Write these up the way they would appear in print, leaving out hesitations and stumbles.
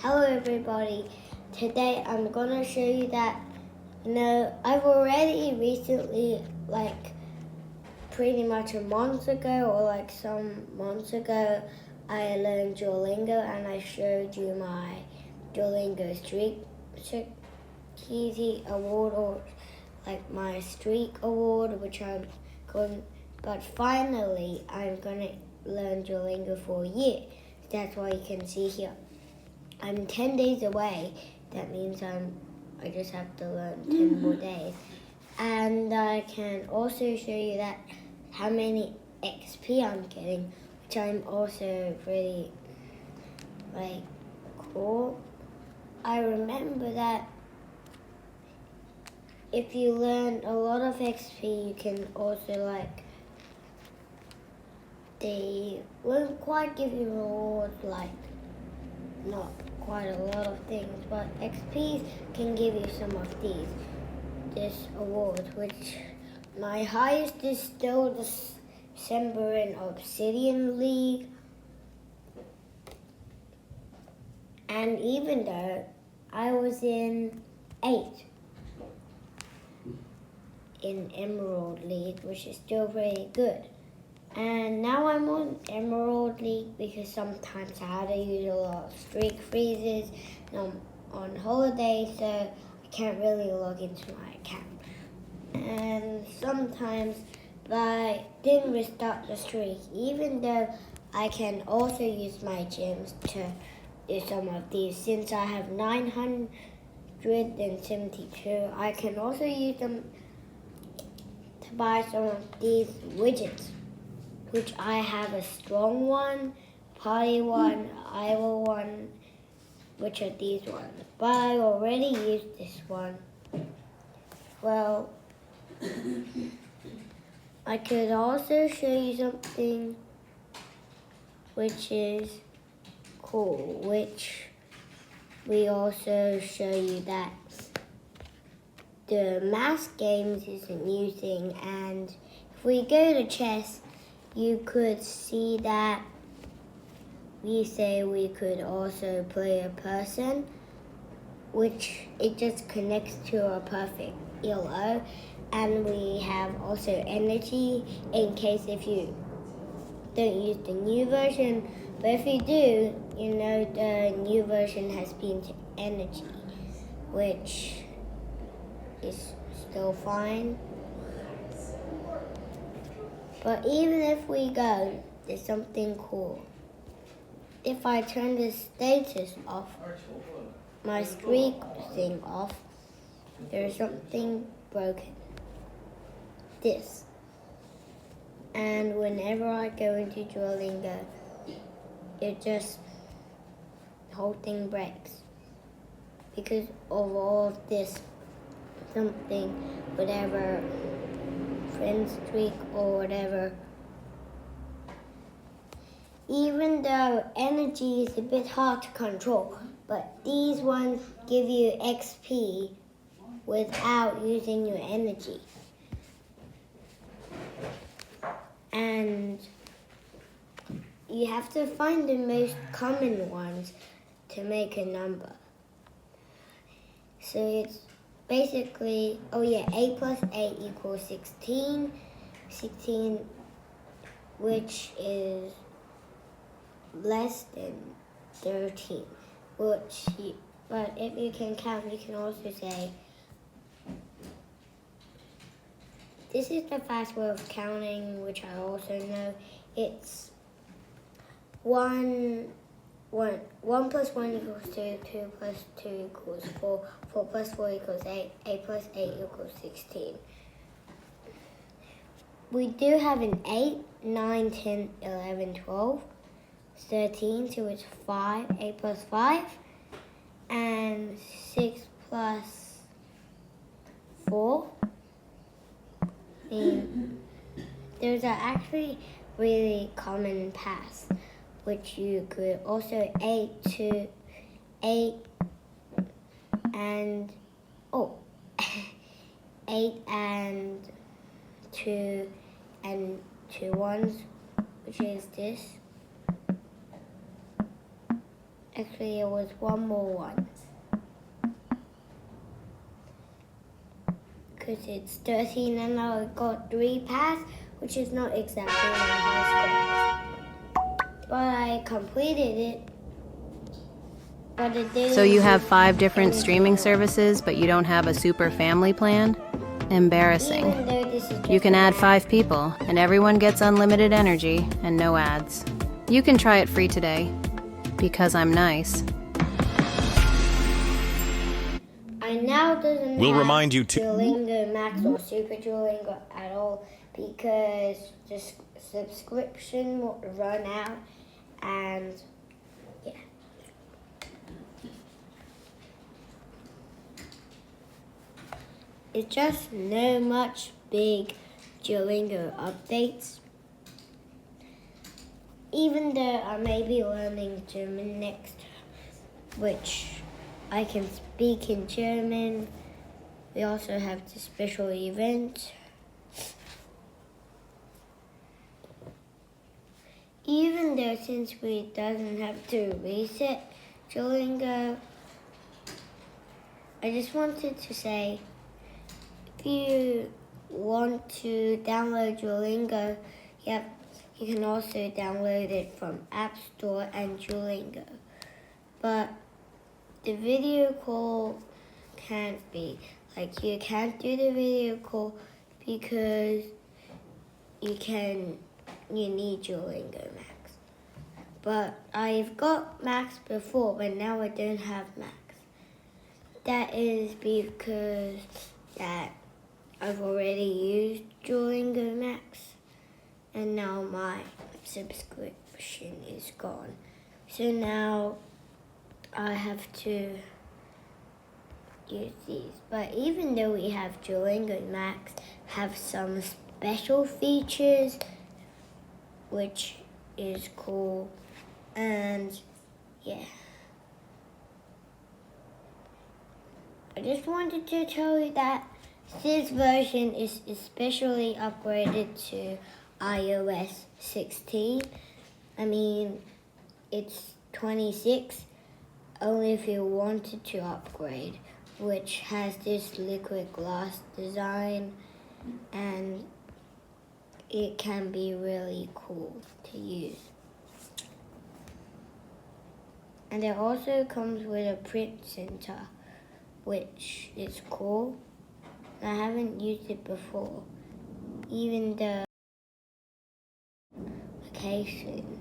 Hello everybody. Today I'm gonna show you that, I've already recently, pretty much a month ago or some months ago, I learned Duolingo and I showed you my Duolingo streak cheesy award, or my streak award, which I'm going, but finally I'm gonna learn Duolingo for a year. That's why you can see here. I'm 10 days away. That means I just have to learn 10 more days. And I can also show you that how many XP I'm getting, which I'm also really cool. I remember that if you learn a lot of XP, you can also they won't quite give you rewards, not quite a lot of things, but XP can give you some of this award, which my highest is still the December in Obsidian League. And even though I was in 8 in Emerald League, which is still pretty good. And now I'm on Emerald League because sometimes I had to use a lot of streak freezes and I'm on holiday, so I can't really log into my account. And sometimes I didn't restart the streak, even though I can also use my gems to do some of these. Since I have 972, I can also use them to buy some of these widgets, which I have a strong one, party one, idle one, which are these ones. But I already used this one. Well, I could also show you something which is cool, which we also show you that the mass games is a new thing, and if we go to chess, you could see that we say we could also play a person, which it just connects to a perfect ELO, and we have also energy in case if you don't use the new version, but if you do, the new version has been to energy, which is still fine. But even if we go, there's something cool. If I turn the status off, my streak thing off, there's something broken. This. And whenever I go into Duolingo, the whole thing breaks. Because of all of this something, whatever, friend streak or whatever. Even though energy is a bit hard to control, but these ones give you XP without using your energy. And you have to find the most common ones to make a number. So it's basically, 8 plus 8 equals 16. 16, which is less than 13. But if you can count, you can also say, this is the fast way of counting, which I also know. It's 1 plus 1 equals 2, 2 plus 2 equals 4, 4 plus 4 equals 8, 8 plus 8 equals 16. We do have an 8, 9, 10, 11, 12, 13, so it's 5, 8 plus 5, and 6 plus 4. Those are actually really common paths, which you could also 8 to 8 and 8 and 2 and 2 ones, which is this, Actually, it was one more one. Because it's 13 and I got 3 pass, which is not exactly my high score. But I completed it. But it didn't. So you have 5 different streaming services, but you don't have a super family plan? Embarrassing. Even though this is just You can add 5 people, and everyone gets unlimited energy and no ads. You can try it free today, because I'm nice. I now doesn't We'll have remind you to Duolingo Max or Super Duolingo at all because the subscription will run out and yeah. It's just no much big Duolingo updates. Even though I may be learning German next, which I can speak in German. We also have the special event. Even though since we doesn't have to reset Duolingo, I just wanted to say, if you want to download Duolingo, you can also download it from App Store and Duolingo. But the video call can't be. Like, you can't do the video call because you need Duolingo Max. But I've got Max before, but now I don't have Max. That is because that I've already used Duolingo Max and now my subscription is gone. So now I have to use these. But even though we have Duolingo Max, have some special features, which is cool, and yeah. I just wanted to tell you that this version is especially upgraded to iOS 16. I mean, it's 26, only if you wanted to upgrade, which has this liquid glass design, and it can be really cool to use. And it also comes with a print center, which is cool. I haven't used it before. Even the application,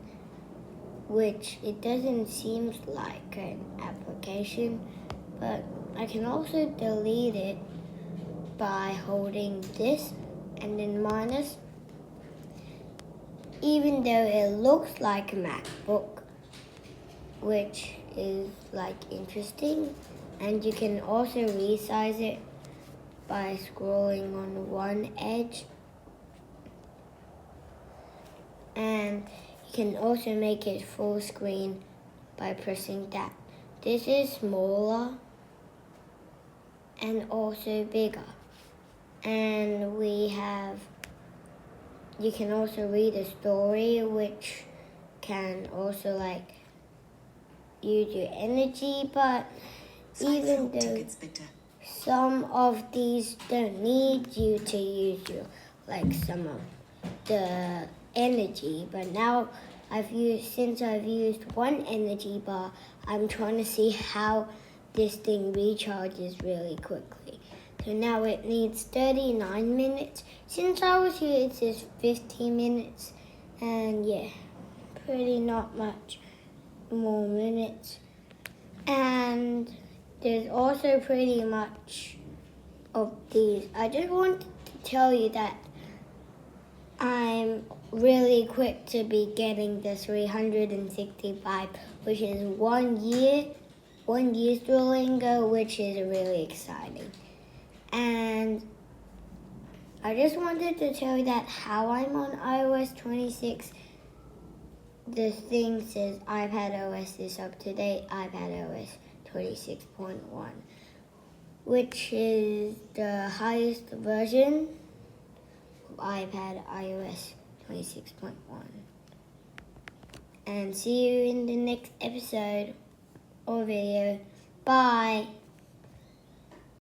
which it doesn't seem like an application, but I can also delete it by holding this and then minus. Even though it looks like a MacBook, which is like interesting, and you can also resize it by scrolling on one edge, and you can also make it full screen by pressing that. This is smaller and also bigger, and you can also read a story, which can also like use your energy, but even though some of these don't need you to use some of the energy, but now since I've used one energy bar, I'm trying to see how this thing recharges really quickly. So now it needs 39 minutes. Since I was here, it says 15 minutes, and yeah, pretty not much more minutes. And there's also pretty much of these. I just wanted to tell you that I'm really quick to be getting the 365, which is 1 year's Duolingo, which is really exciting. And I just wanted to tell you that how I'm on iOS 26. The thing says iPadOS is up to date, iPadOS 26.1, which is the highest version of iOS 26.1. And see you in the next episode. or video. Bye.